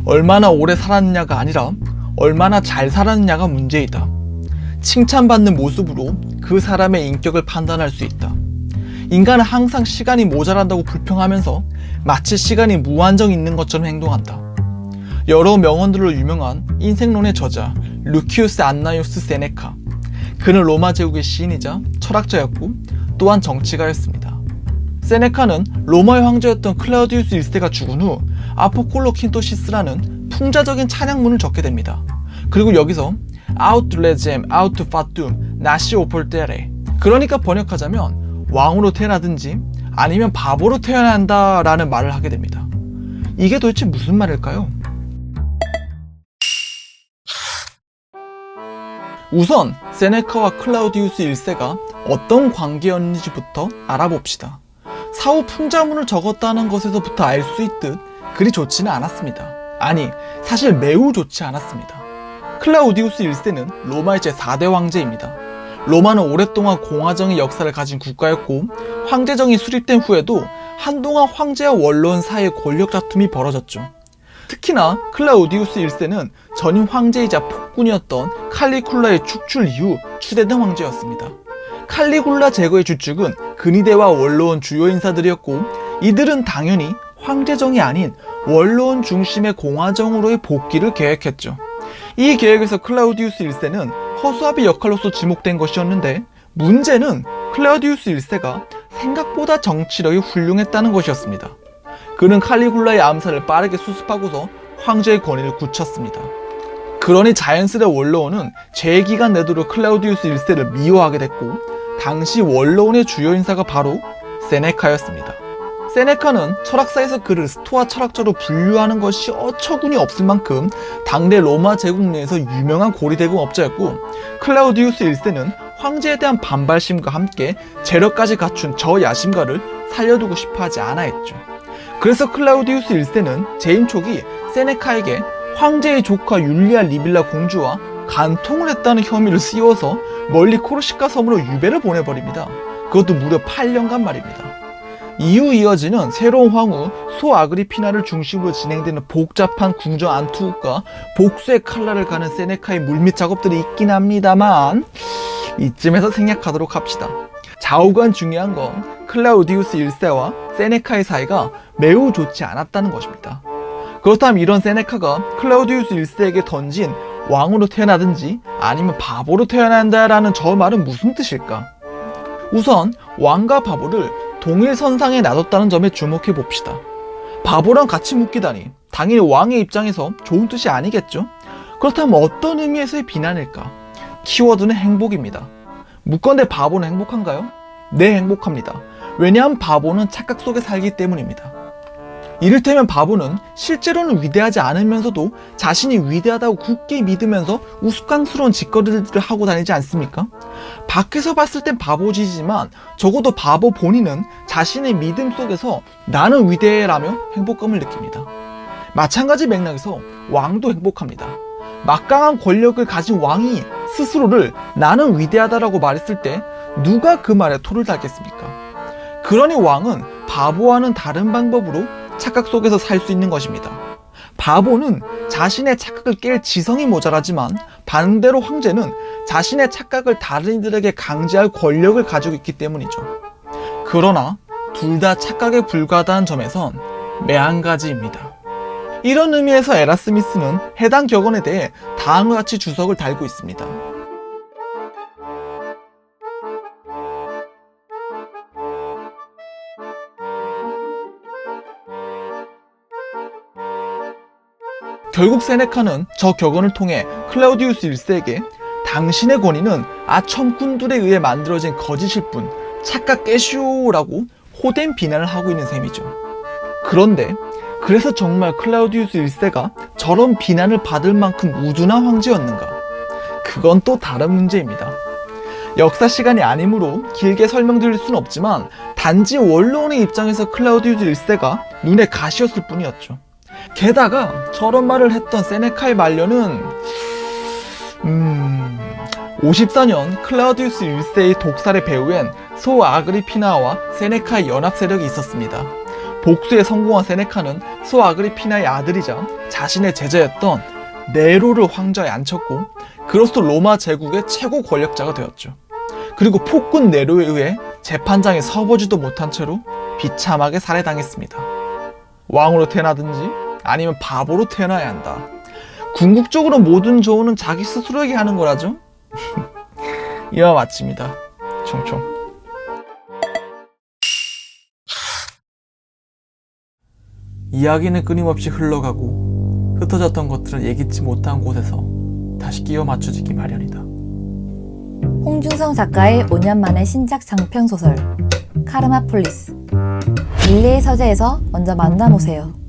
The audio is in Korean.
얼마나 오래 살았느냐가 아니라 얼마나 잘 살았느냐가 문제이다. 칭찬받는 모습으로 그 사람의 인격을 판단할 수 있다. 인간은 항상 시간이 모자란다고 불평하면서 마치 시간이 무한정 있는 것처럼 행동한다. 여러 명언들로 유명한 인생론의 저자 루키우스 안나이우스 세네카. 그는 로마 제국의 시인이자 철학자였고 또한 정치가였습니다. 세네카는 로마의 황제였던 클라우디우스 1세가 죽은 후 아포콜로 킨토시스라는 풍자적인 찬양문을 적게 됩니다. 그리고 여기서 아우트 레젬 아우트 파툼 나시 오폴테레, 그러니까 번역하자면 왕으로 태어나든지 아니면 바보로 태어나야 한다라는 말을 하게 됩니다. 이게 도대체 무슨 말일까요? 우선 세네카와 클라우디우스 1세가 어떤 관계였는지부터 알아봅시다. 사후 풍자문을 적었다는 것에서부터 알 수 있듯 그리 좋지는 않았습니다. 아니, 사실 매우 좋지 않았습니다. 클라우디우스 1세는 로마의 제4대 황제입니다. 로마는 오랫동안 공화정의 역사를 가진 국가였고 황제정이 수립된 후에도 한동안 황제와 원로원 사이의 권력 다툼이 벌어졌죠. 특히나 클라우디우스 1세는 전임 황제이자 폭군이었던 칼리굴라의 축출 이후 추대된 황제였습니다. 칼리굴라 제거의 주축은 근위대와 원로원 주요 인사들이었고 이들은 당연히 황제정이 아닌 원로원 중심의 공화정으로의 복귀를 계획했죠. 이 계획에서 클라우디우스 1세는 허수아비 역할로서 지목된 것이었는데 문제는 클라우디우스 1세가 생각보다 정치력이 훌륭했다는 것이었습니다. 그는 칼리굴라의 암살을 빠르게 수습하고서 황제의 권위를 굳혔습니다. 그러니 자연스레 원로원은 재기간 내도록 클라우디우스 1세를 미워하게 됐고 당시 원로원의 주요 인사가 바로 세네카였습니다. 세네카는 철학사에서 그를 스토아 철학자로 분류하는 것이 어처구니 없을 만큼 당대 로마 제국 내에서 유명한 고리대금업자였고 클라우디우스 1세는 황제에 대한 반발심과 함께 재력까지 갖춘 저 야심가를 살려두고 싶어하지 않아 했죠. 그래서 클라우디우스 1세는 재임 초기 세네카에게 황제의 조카 율리아 리빌라 공주와 간통을 했다는 혐의를 씌워서 멀리 코르시카 섬으로 유배를 보내버립니다. 그것도 무려 8년간 말입니다. 이후 이어지는 새로운 황후 소아그리피나를 중심으로 진행되는 복잡한 궁정 안투국과 복수의 칼날을 가는 세네카의 물밑 작업들이 있긴 합니다만 이쯤에서 생략하도록 합시다. 좌우간 중요한 건 클라우디우스 1세와 세네카의 사이가 매우 좋지 않았다는 것입니다. 그렇다면 이런 세네카가 클라우디우스 1세에게 던진 왕으로 태어나든지 아니면 바보로 태어나야 한다라는 저 말은 무슨 뜻일까? 우선 왕과 바보를 동일선상에 놔뒀다는 점에 주목해 봅시다. 바보랑 같이 묶이다니 당연히 왕의 입장에서 좋은 뜻이 아니겠죠? 그렇다면 어떤 의미에서의 비난일까? 키워드는 행복입니다. 묻건대 바보는 행복한가요? 네, 행복합니다. 왜냐하면 바보는 착각 속에 살기 때문입니다. 이를테면 바보는 실제로는 위대하지 않으면서도 자신이 위대하다고 굳게 믿으면서 우스꽝스러운 짓거리들을 하고 다니지 않습니까? 밖에서 봤을 땐 바보짓이지만 적어도 바보 본인은 자신의 믿음 속에서 나는 위대해라며 행복감을 느낍니다. 마찬가지 맥락에서 왕도 행복합니다. 막강한 권력을 가진 왕이 스스로를 나는 위대하다라고 말했을 때 누가 그 말에 토를 달겠습니까? 그러니 왕은 바보와는 다른 방법으로 착각 속에서 살 수 있는 것입니다. 바보는 자신의 착각을 깰 지성이 모자라지만 반대로 황제는 자신의 착각을 다른 이들에게 강제할 권력을 가지고 있기 때문이죠. 그러나 둘 다 착각에 불과하다는 점에선 매한가지입니다. 이런 의미에서 에라스미스는 해당 격언에 대해 다음과 같이 주석을 달고 있습니다. 결국 세네카는 저 격언을 통해 클라우디우스 1세에게 당신의 권위는 아첨꾼들에 의해 만들어진 거짓일 뿐 착각 깨쇼라고 호된 비난을 하고 있는 셈이죠. 그런데 그래서 정말 클라우디우스 1세가 저런 비난을 받을 만큼 우둔한 황제였는가? 그건 또 다른 문제입니다. 역사 시간이 아니므로 길게 설명드릴 수는 없지만 단지 원로원의 입장에서 클라우디우스 1세가 눈에 가시였을 뿐이었죠. 게다가 저런 말을 했던 세네카의 말년은 54년 클라우디우스 1세의 독살의 배후엔 소아그리피나와 세네카의 연합 세력이 있었습니다. 복수에 성공한 세네카는 소아그리피나의 아들이자 자신의 제자였던 네로를 황좌에 앉혔고 그로써 로마 제국의 최고 권력자가 되었죠. 그리고 폭군 네로에 의해 재판장에 서보지도 못한 채로 비참하게 살해당했습니다. 왕으로 태어나든지 아니면 바보로 태어나야 한다. 궁극적으로 모든 조언은 자기 스스로에게 하는 거라죠? 이와 마칩니다. 총총. 이야기는 끊임없이 흘러가고 흩어졌던 것들은 예기치 못한 곳에서 다시 끼워 맞춰지기 마련이다. 홍준성 작가의 5년 만의 신작 장편소설 카르마폴리스. 밀리의 서재에서 먼저 만나보세요.